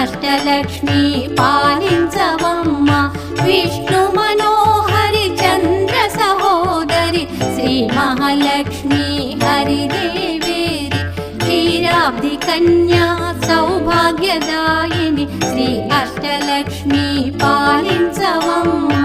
అష్టలక్ష్మి పాలించవమ్మ విష్ణు మనోహరి చంద్ర సహోదరి శ్రీ మహాలక్ష్మి హరిదేవేరి క్షీరాబ్ది కన్యా సౌభాగ్యదాయిని శ్రీ అష్టలక్ష్మి పాలించవమ్మ